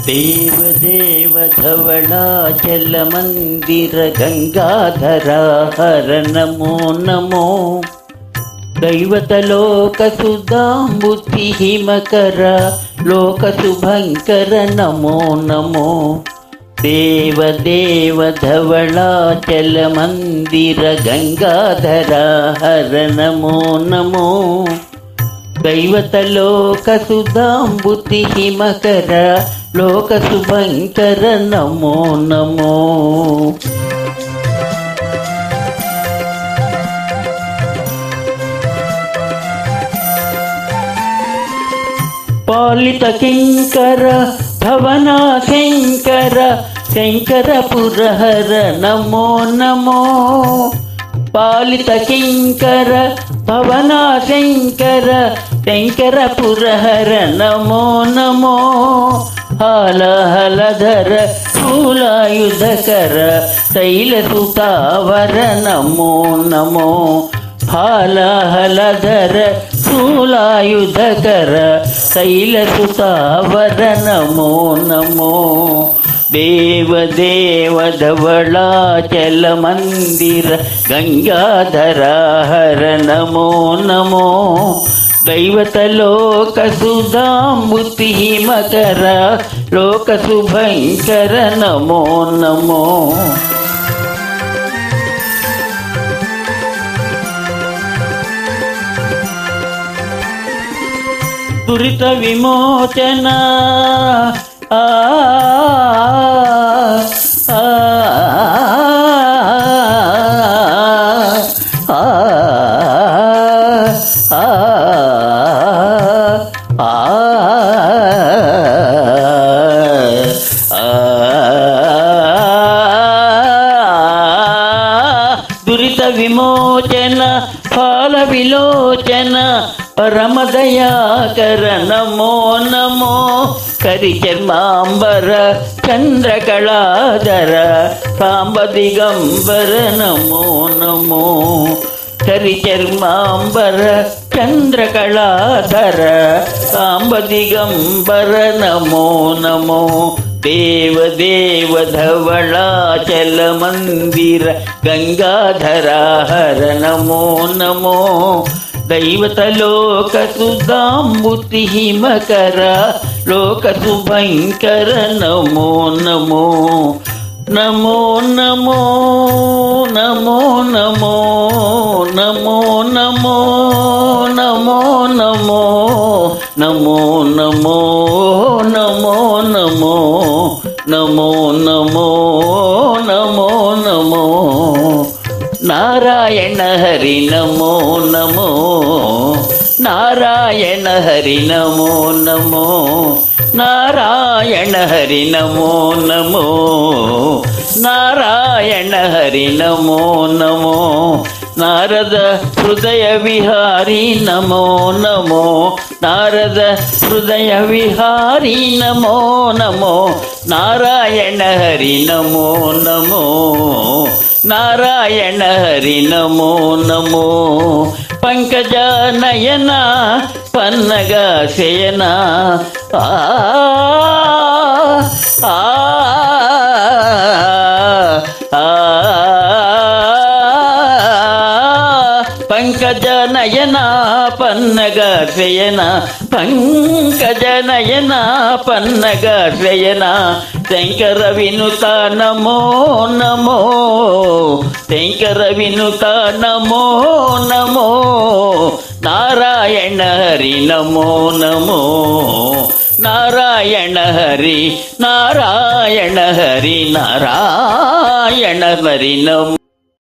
देवदेव धवलाचलमन्दिर गंगाधरा हर नमो नमो दैवतलोकसुधाम्बुद्धिहिमकर लोकशुभङ्कर नमो नमो देवदेव धवलाचलमन्दिर गंगाधरा हर नमो नमो दैवतलोकसुधाम्बुद्धिहिमकर लोकशुभङ्कर नमो नमो पालित किंकर भवना शंकर शंकर पुरहर नमो नमो पालित किंकर भवना शंकर शंकर पुरहर नमो नमो हाल हलधर शूलायुधकर शैलसुतावर नमो नमो हाल हलधर शूलायुधकर शैलसुतावर नमो नमो देवदेव धवलाचलमन्दिर गंगाधरा हर नमो नमो दैवतलोकसुधाम्बुद्धिहिमकर लोकशुभङ्कर नमो नमो दुरित विमोचन दुरित विमोचन फाल विलोचन परम दयाकर नमो नमो करिचर्मांबर चंद्रकलाधर सांब दिगंबर नमो नमो करिचर्मांबर चंद्रकलाधर सांब दिगंबर नमो नमो देवदेव धवलाचलमन्दिर गंगाधरा हर नमो नमो दैवतलोकसुधाम्बुद्धिहिमकर लोकशुभङ्कर नमो नमो नमो नमो नमो नमो नमो नमो नमो नमो नमो नमो नमो नमो नमो नमो नमो नमो नारायण हरि नमो नमो नारायण हरि नमो नमो नारायण हरि नमो नमो नारायण हरि नमो नमो नारद हृदय विहारी नमो नमो नारद हृदय विहारी नमो नमो नारायण हरि नमो नमो नारायण हरि नमो नमो पंकज नयना पन्नग शयना आ आ आ पंकज नयना पन्नग शयना पंकज नयना पन्नग शयना शंकर विनुता नमो नमो शंकर विनुता नमो नमो नारायण हरि नमो नमो नारायण हरि नारायण हरि नारायण हरि नमो